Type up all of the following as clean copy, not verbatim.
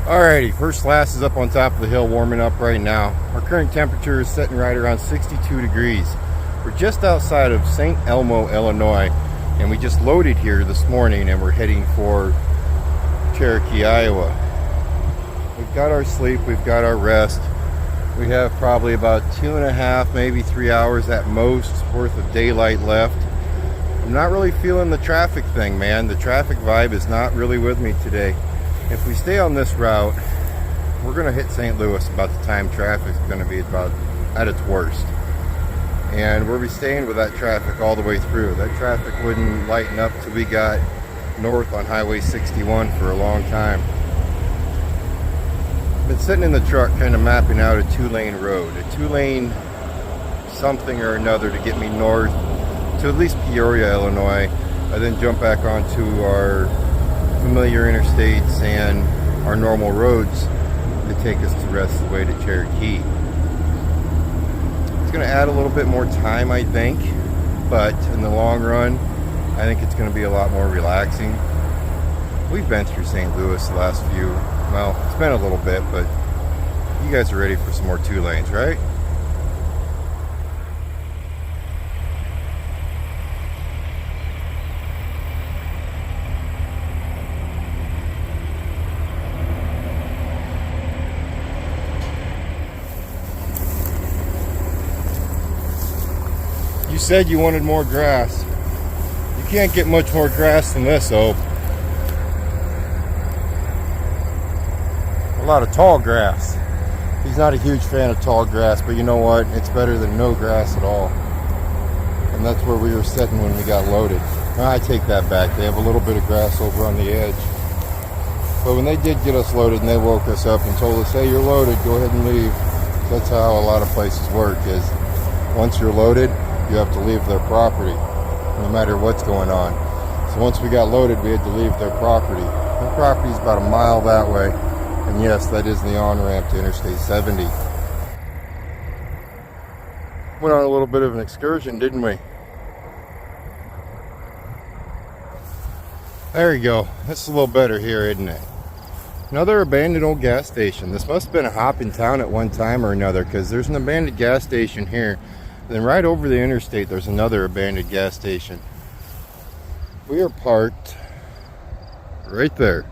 Alrighty, first class is up on top of the hill warming up right now. Our current temperature is sitting right around 62 degrees. We're just outside of St. Elmo, Illinois, and we just loaded here this morning and we're heading for Cherokee, Iowa. We've got our sleep, we've got our rest. We have probably about 2.5, maybe 3 hours at most worth of daylight left. I'm not really feeling the traffic thing, man. The traffic vibe is not really with me today. If we stay on this route, we're going to hit St. Louis about the time traffic's going to be about at its worst. And we'll be staying with that traffic all the way through. That traffic wouldn't lighten up till we got north on Highway 61 for a long time. I've been sitting in the truck kind of mapping out a 2-lane road. A 2-lane something or another to get me north to at least Peoria, Illinois. I then jump back onto our familiar interstates and our normal roads to take us the rest of the way to Cherokee. It's going to add a little bit more time, I think, but in the long run, I think it's going to be a lot more relaxing. We've been through St. Louis the last few, well, it's been a little bit, but you guys are ready for some more 2 lanes, right? You said you wanted more grass. You can't get much more grass than this, though. A lot of tall grass. He's not a huge fan of tall grass, but you know what? It's better than no grass at all. And that's where we were sitting when we got loaded. Now, I take that back. They have a little bit of grass over on the edge. But when they did get us loaded and they woke us up and told us, hey, you're loaded, go ahead and leave. That's how a lot of places work, is once you're loaded, you have to leave their property, no matter what's going on. So once we got loaded, we had to leave their property. Their property is about a mile that way. And yes, that is the on-ramp to Interstate 70. Went on a little bit of an excursion, didn't we? There you go. That's a little better here, isn't it? Another abandoned old gas station. This must have been a hop in town at one time or another, because there's an abandoned gas station here. Then right over the interstate, there's another abandoned gas station. We are parked right there.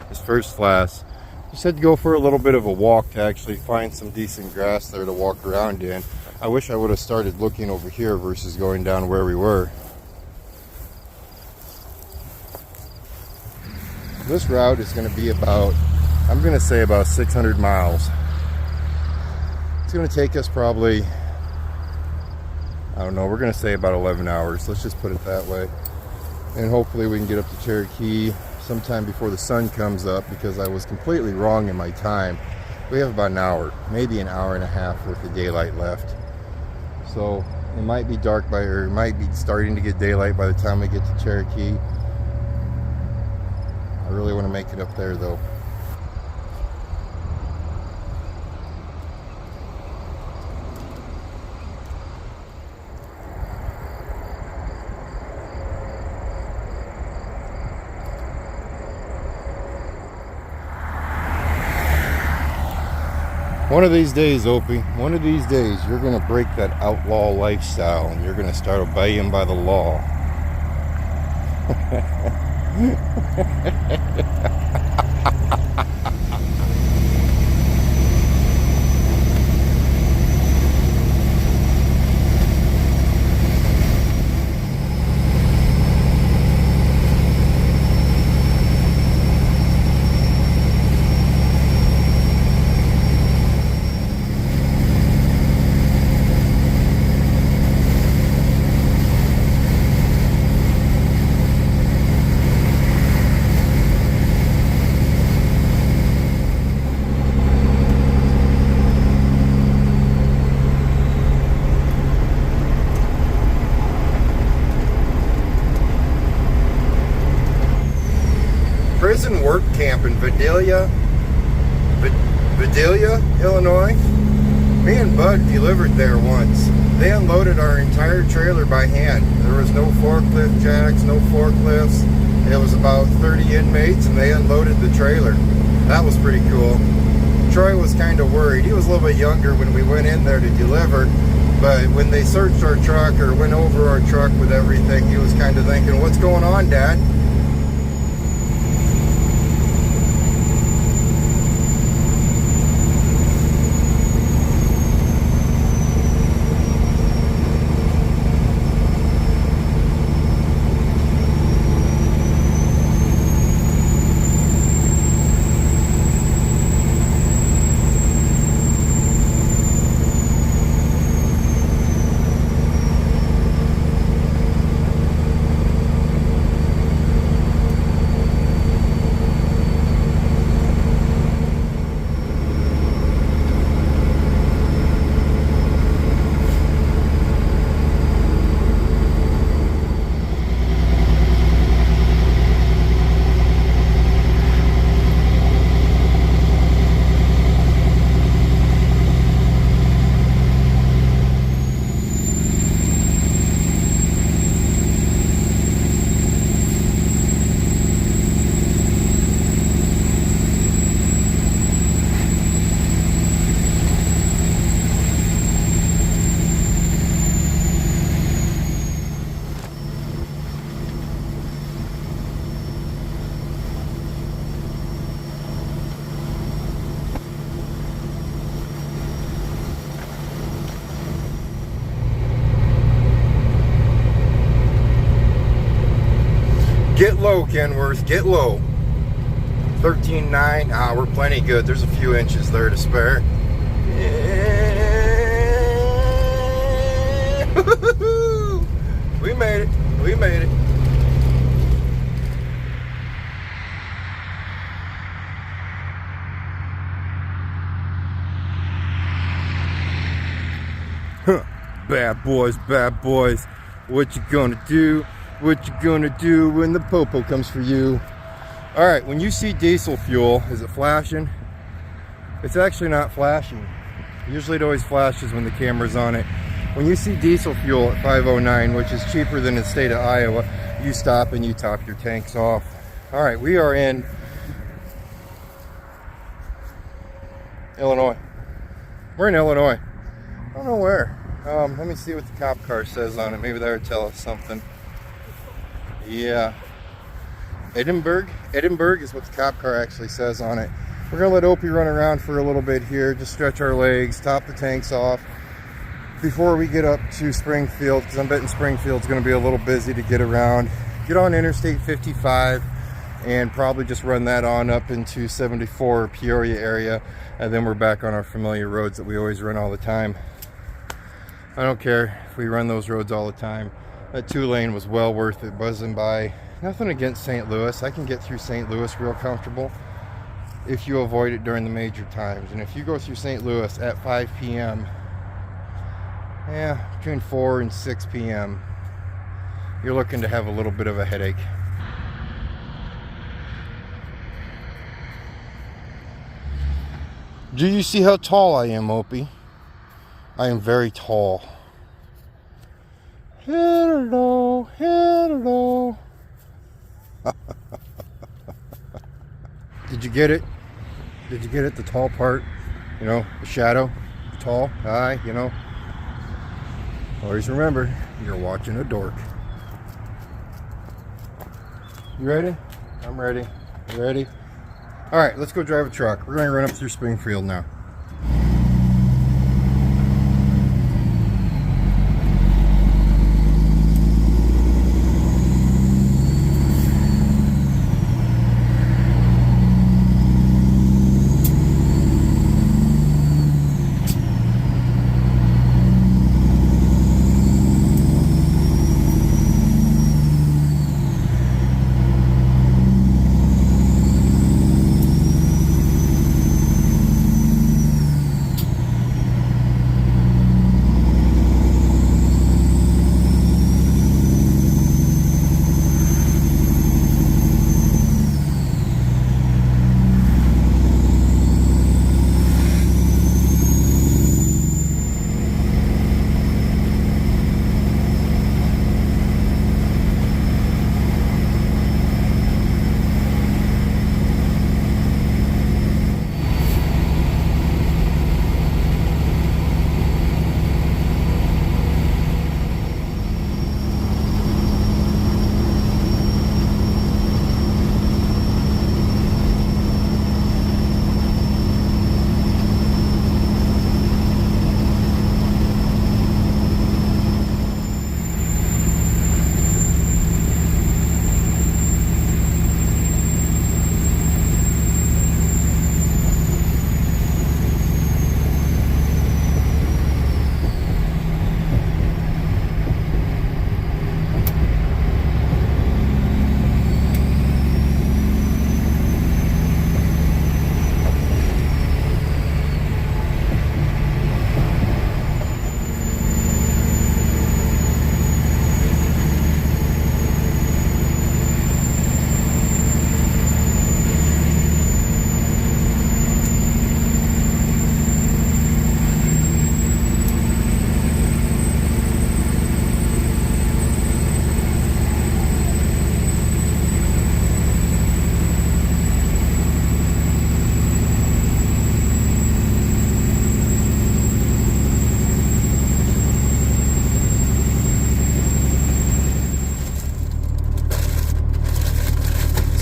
It's first class. Just had to go for a little bit of a walk to actually find some decent grass there to walk around in. I wish I would have started looking over here versus going down where we were. This route is going to be about, I'm going to say about 600 miles. It's going to take us probably, I don't know, we're going to say about 11 hours. Let's just put it that way. And hopefully we can get up to Cherokee sometime before the sun comes up, because I was completely wrong in my time. We have about an hour, maybe an hour and a half worth of daylight left. So it might be dark by, or it might be starting to get daylight by the time we get to Cherokee. I really want to make it up there though. One of these days, Opie, one of these days, you're going to break that outlaw lifestyle and you're going to start obeying by the law. Prison work camp in Vidalia, Illinois. Me and Bud delivered there once. They unloaded our entire trailer by hand. There was no forklift jacks, no forklifts. It was about 30 inmates, and they unloaded the trailer. That was pretty cool. Troy was kind of worried. He was a little bit younger when we went in there to deliver, but when they searched our truck or went over our truck with everything, he was kind of thinking, what's going on, Dad? Get low, Kenworth, get low. 13.9, we're plenty good. There's a few inches there to spare. We made it, we made it. Huh. Bad boys, what you gonna do? What you gonna do when the popo comes for you? All right, when you see diesel fuel, is it flashing? It's actually not flashing. Usually it always flashes when the camera's on it. When you see diesel fuel at 509, which is cheaper than the state of Iowa, you stop and you top your tanks off. All right, we are in Illinois. We're in Illinois. I don't know where. Let me see what the cop car says on it. Maybe that'll tell us something. Yeah, Edinburgh is what the cop car actually says on it. We're gonna let Opie run around for a little bit here, just stretch our legs, top the tanks off before we get up to Springfield, because I'm betting Springfield's gonna be a little busy to get around. Get on Interstate 55 and probably just run that on up into 74 Peoria area, and then we're back on our familiar roads that we always run all the time. I don't care if we run those roads all the time. That 2-lane was well worth it buzzing by. Nothing against St. Louis. I can get through St. Louis real comfortable if you avoid it during the major times. And if you go through St. Louis at 5 p.m., between 4 and 6 p.m., you're looking to have a little bit of a headache. Do you see how tall I am, Opie? I am very tall. Hello, hello. Did you get it? Did you get it? The tall part, you know, the shadow, tall, high, you know. Always remember, you're watching a dork. You ready? I'm ready. You ready? All right, let's go drive a truck. We're going to run up through Springfield now.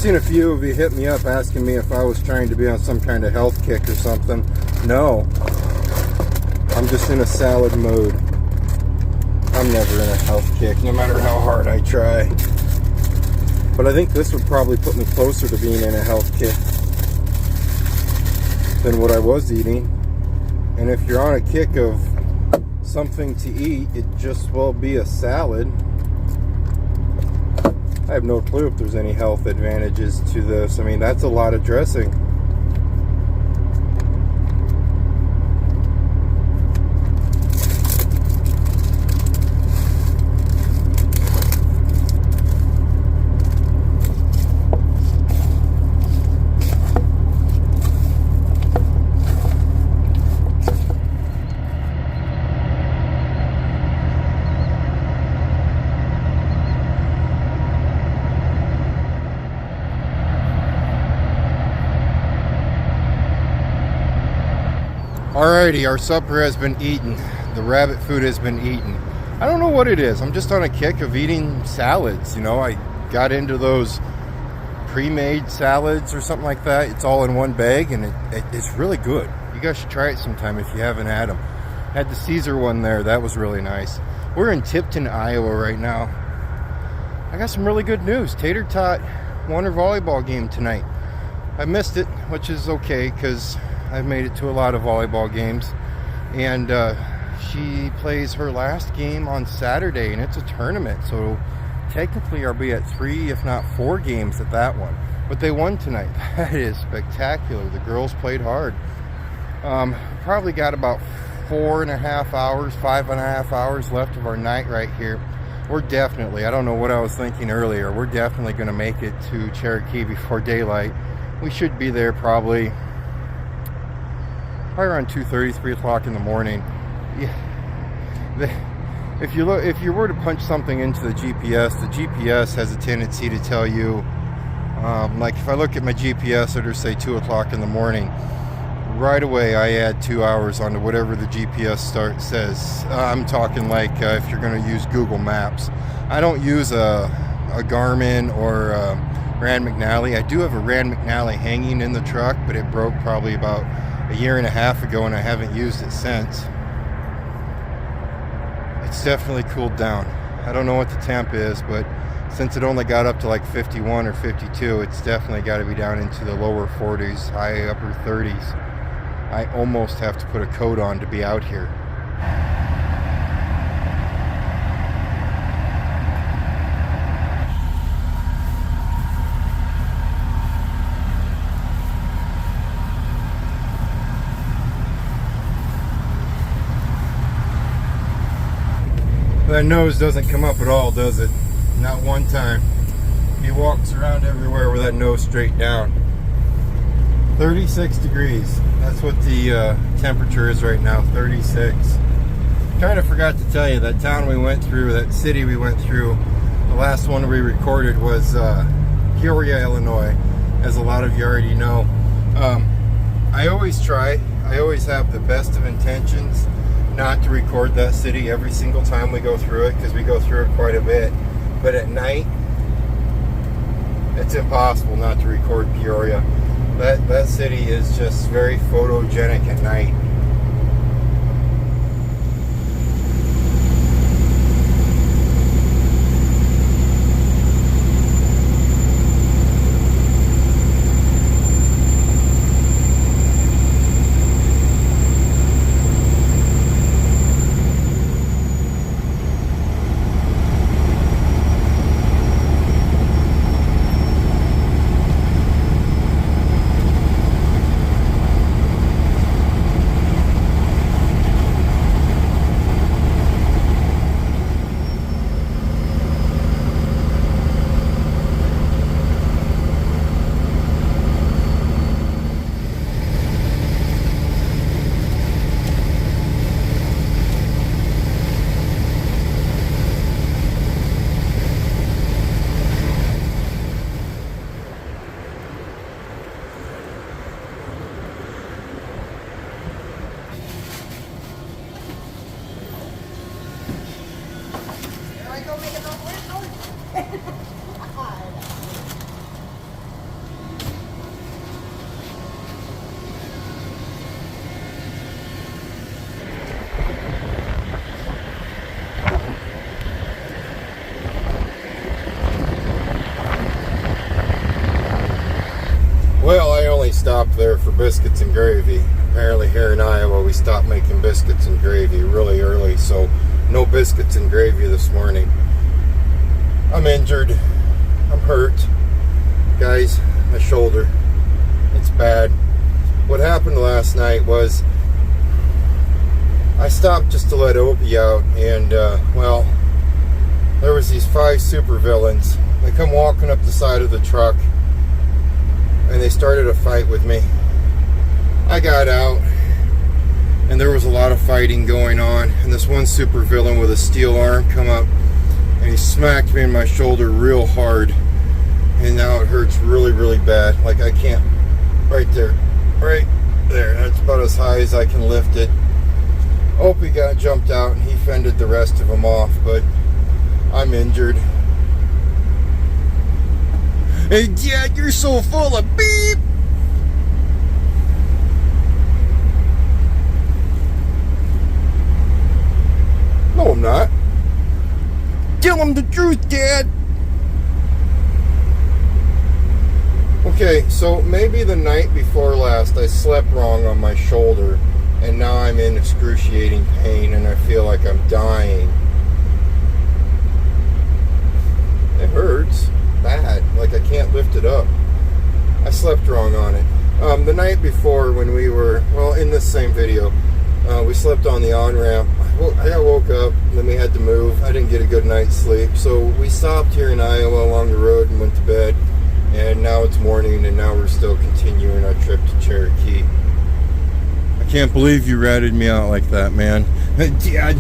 seen a few of you hit me up asking me if I was trying to be on some kind of health kick or something. No. I'm just in a salad mode. I'm never in a health kick, no matter how hard I try. But I think this would probably put me closer to being in a health kick than what I was eating. And if you're on a kick of something to eat, it just will be a salad. I have no clue if there's any health advantages to this. I mean, that's a lot of dressing. Alrighty, our supper has been eaten. The rabbit food has been eaten. I don't know what it is. I'm just on a kick of eating salads. You know, I got into those pre-made salads or something like that. It's all in one bag, and it's really good. You guys should try it sometime if you haven't had them. Had the Caesar one there. That was really nice. We're in Tipton, Iowa right now. I got some really good news. Tater Tot won her volleyball game tonight. I missed it, which is okay because I've made it to a lot of volleyball games, and she plays her last game on Saturday, and it's a tournament, so technically I'll be at 3 if not 4 games at that one. But they won tonight. That is spectacular. The girls played hard. Probably got about 4.5 hours, 5.5 hours left of our night right here. We're definitely, I don't know what I was thinking earlier, we're definitely going to make it to Cherokee before daylight. We should be there probably around 2:30, 3 o'clock in the morning. Yeah. If you were to punch something into the GPS has a tendency to tell you, like if I look at my GPS, it'll say 2 o'clock in the morning. Right away, I add 2 hours onto whatever the GPS says. I'm talking like if you're going to use Google Maps. I don't use a Garmin or Rand McNally. I do have a Rand McNally hanging in the truck, but it broke probably about a 1.5 years ago, and I haven't used it since. It's definitely cooled down. I don't know what the temp is, but since it only got up to like 51 or 52, it's definitely got to be down into the lower 40s, high upper 30s. I almost have to put a coat on to be out here. That nose doesn't come up at all, does it? Not one time. He walks around everywhere with that nose straight down. 36 degrees. That's what the temperature is right now, 36. Kind of forgot to tell you, that town we went through, that city we went through, the last one we recorded was Peoria, Illinois, as a lot of you already know. I always have the best of intentions not to record that city every single time we go through it, because we go through it quite a bit. But at night, it's impossible not to record Peoria. That city is just very photogenic at night. stopped there for biscuits and gravy. Apparently here in Iowa we stopped making biscuits and gravy really early, so no biscuits and gravy this morning. I'm injured. I'm hurt. Guys, my shoulder. It's bad. What happened last night was I stopped just to let Opie out, and well, there was these 5 supervillains. They come walking up the side of the truck and they started a fight with me. I got out and there was a lot of fighting going on, and this one supervillain with a steel arm come up and he smacked me in my shoulder real hard, and now it hurts really, really bad. Like I can't, right there, that's about as high as I can lift it. Opie got jumped out and he fended the rest of them off, but I'm injured. Hey Dad, you're so full of beep! No, I'm not. Tell him the truth, Dad! Okay, so maybe the night before last I slept wrong on my shoulder, and now I'm in excruciating pain and I feel like I'm dying. It hurts bad, like I can't lift it up. I slept wrong on it. The night before, when we were, well, in this same video, we slept on the on-ramp. I woke up, and then we had to move. I didn't get a good night's sleep, so we stopped here in Iowa along the road and went to bed, and now it's morning, and now we're still continuing our trip to Cherokee. I can't believe you ratted me out like that, man. Dad,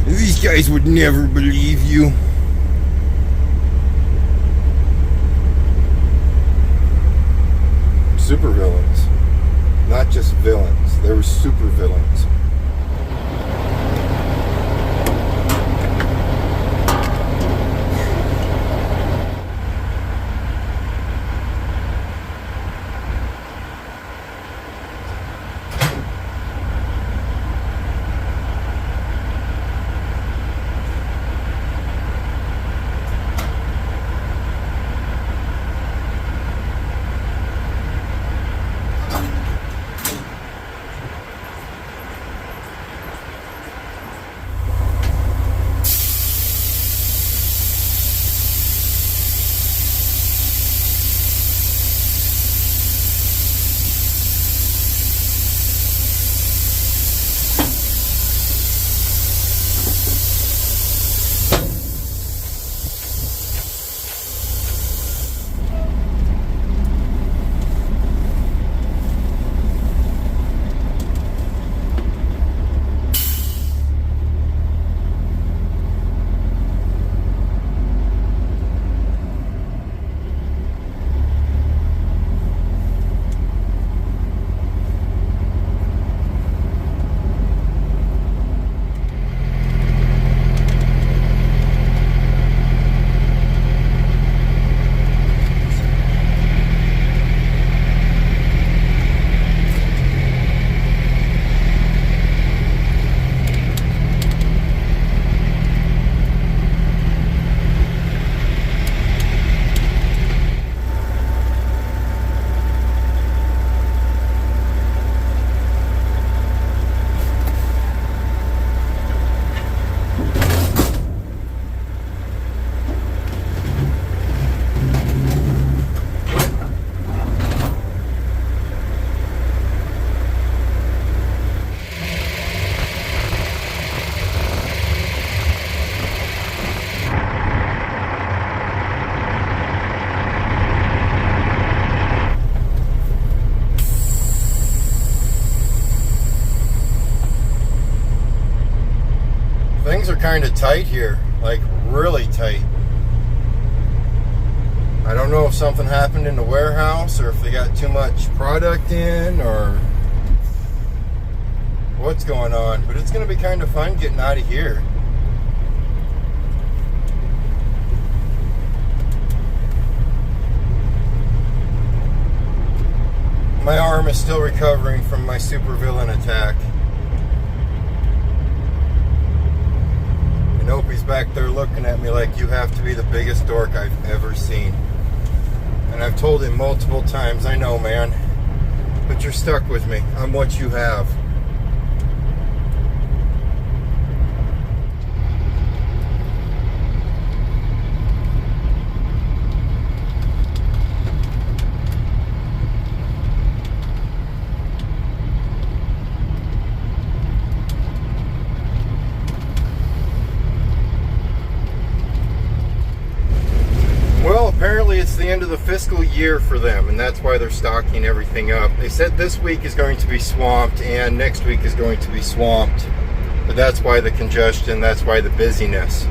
these guys would never believe you. Supervillains, not just villains. They were supervillains. Things are kind of tight here, like really tight. I don't know if something happened in the warehouse or if they got too much product in or what's going on, but it's going to be kind of fun getting out of here. My arm is still recovering from my supervillain attack. And Opie's back there looking at me like, you have to be the biggest dork I've ever seen. And I've told him multiple times, I know, man. but you're stuck with me. I'm what you have. Well, apparently it's the end of the fiscal year for them, and that's why they're stocking everything up. They said this week is going to be swamped and next week is going to be swamped, but that's why the congestion, that's why the busyness.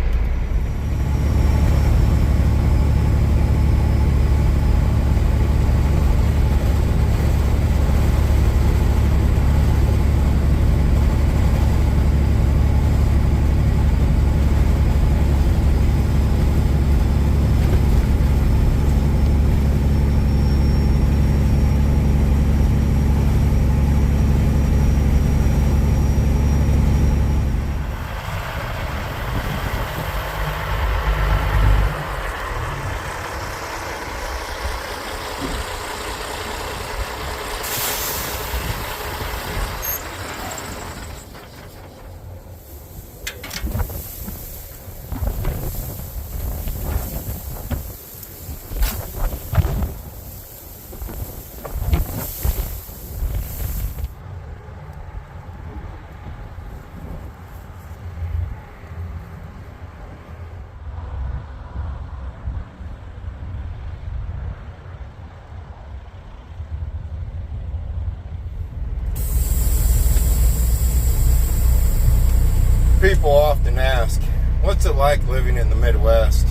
People often ask, what's it like living in the Midwest?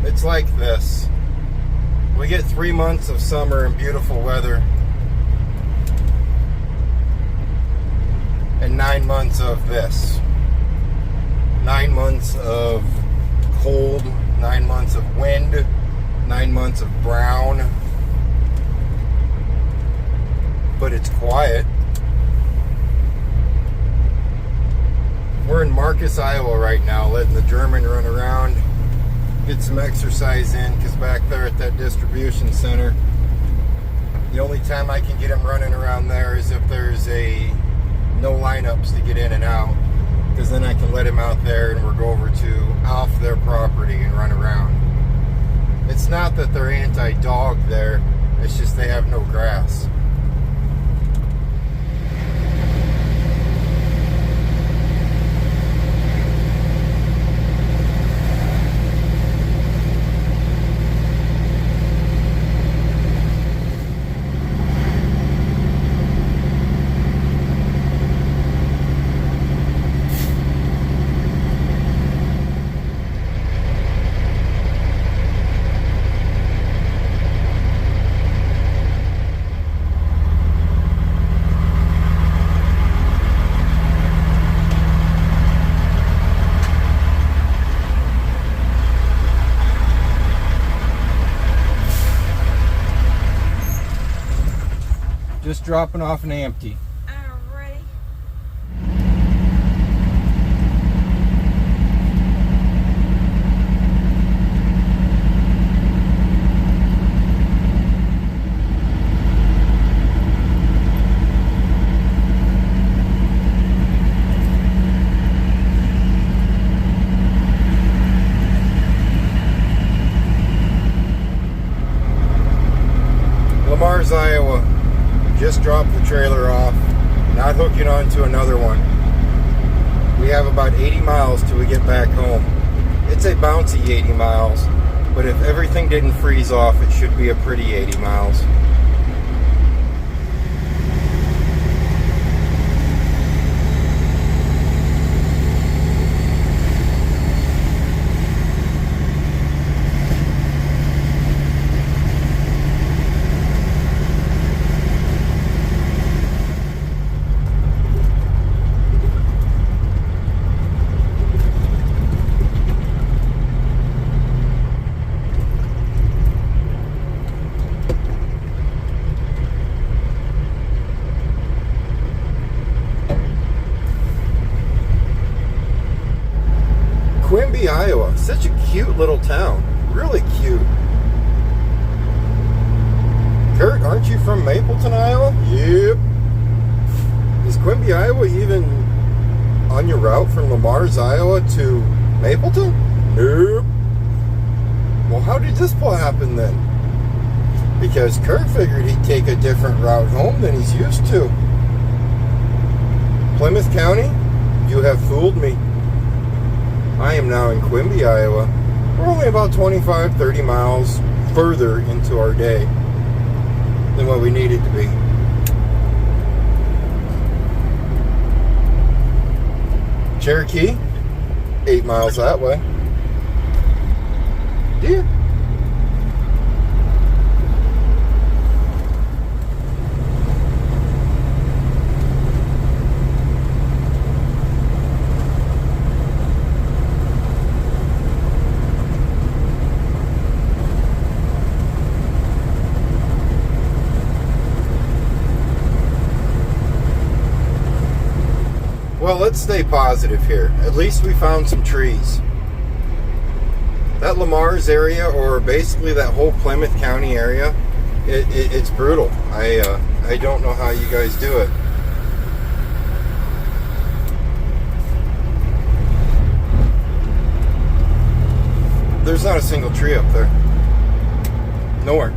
It's like this. We get 3 months of summer and beautiful weather, and 9 months of this. 9 months of cold, 9 months of wind, 9 months of brown. But it's quiet. We're in Marcus, Iowa right now, letting the German run around, get some exercise in, because back there at that distribution center, the only time I can get him running around there is if there's no lineups to get in and out, because then I can let him out there and we'll go over to off their property and run around. It's not that they're anti-dog there, it's just they have no grass. Just dropping off an empty. Alrighty. Lamar's, Iowa. Just dropped the trailer off, not hooking onto another one. We have about 80 miles till we get back home. It's a bouncy 80 miles, but if everything didn't freeze off, it should be a pretty 80 miles. Quimby, Iowa. Such a cute little town. Really cute. Kurt, aren't aren't you from Mapleton, Iowa? Yep. Is Quimby, Iowa even on your route from Lamar's, Iowa to Mapleton? Nope. Well, how did this pull happen then? Because Kurt figured he'd take a different route home than he's used to. Plymouth County, you have fooled me. I am now in Quimby, Iowa. We're only about 25, 30 miles further into our day than what we needed to be. Cherokee, 8 miles that way. Deer. Well, let's stay positive here. At least we found some trees. That Lamar's area, or basically that whole Plymouth County area, it's brutal. I don't know how you guys do it. There's not a single tree up there. Nowhere.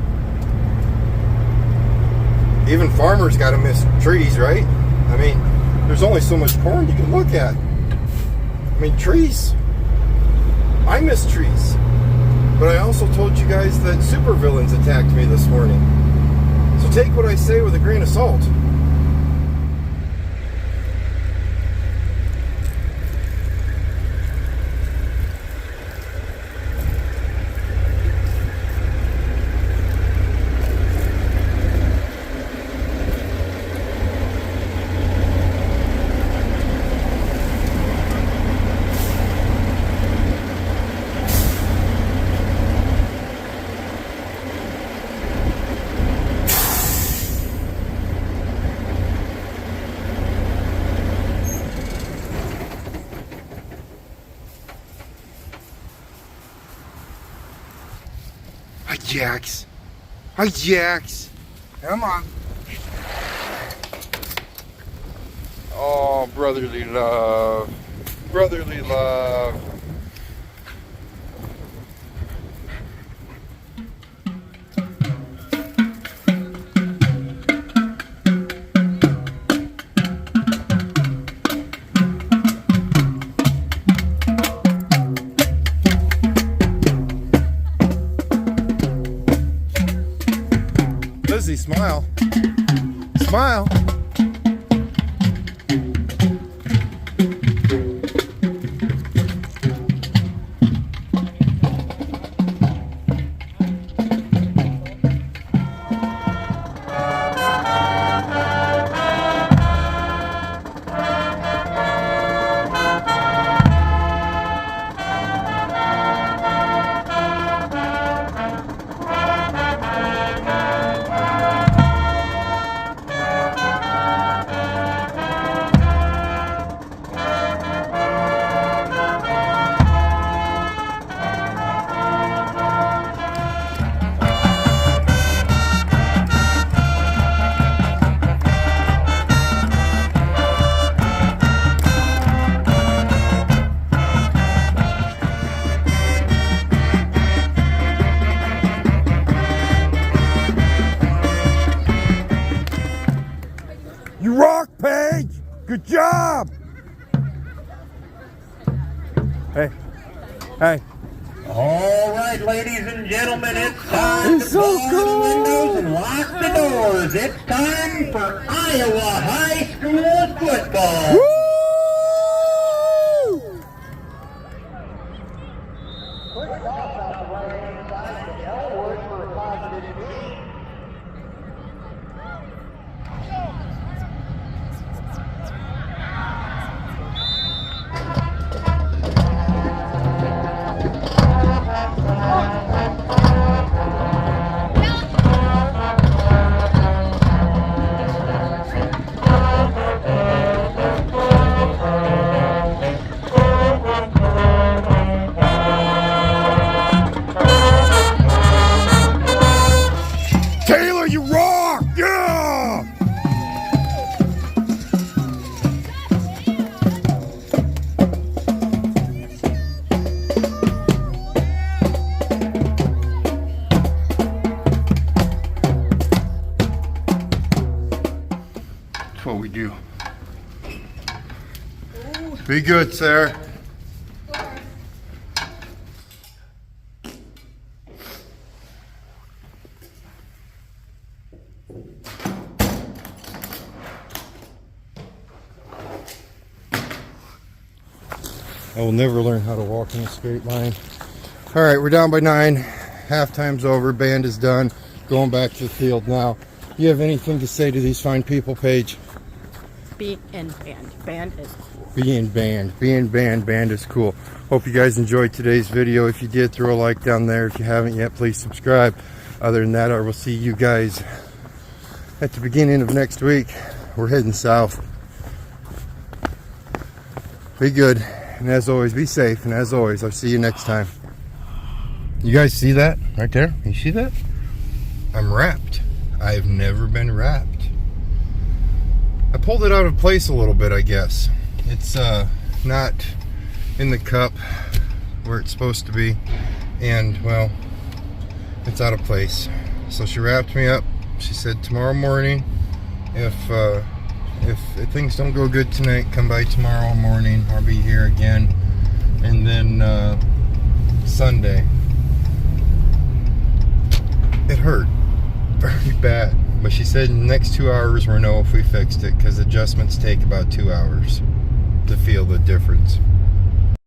Even farmers gotta miss trees, right? I mean, there's only so much corn you can look at. I mean, trees. I miss trees. But I also told you guys that supervillains attacked me this morning. So take what I say with a grain of salt. Hi, Jax. Hi, Jax. Come on. Oh, brotherly love. Brotherly love. Lizzie, smile. Smile. You rock, Paige! Good job! Hey. Hey. All right, ladies and gentlemen, it's time to so close cool. the windows and lock the doors. It's time for Iowa High School football. Woo! That's what we do. Be good, Sarah. I will never learn how to walk in a straight line. All right, we're down by 9. Halftime's over. Band is done. Going back to the field now. You have anything to say to these fine people, Paige? Be in band. Band is cool. Be in band. Be in band. Band is cool. Hope you guys enjoyed today's video. If you did, throw a like down there. If you haven't yet, please subscribe. Other than that, I will see you guys at the beginning of next week. We're heading south. Be good. And as always, be safe. And as always, I'll see you next time. You guys see that right there? You see that? I'm wrapped. I've never been wrapped. I pulled it out of place a little bit, I guess. It's not in the cup where it's supposed to be. And, well, it's out of place. So she wrapped me up. She said tomorrow morning, if things don't go good tonight, come by tomorrow morning. I'll be here again. And then Sunday. It hurt very bad, but she said in the next 2 hours we'll know if we fixed it, because adjustments take about 2 hours to feel the difference.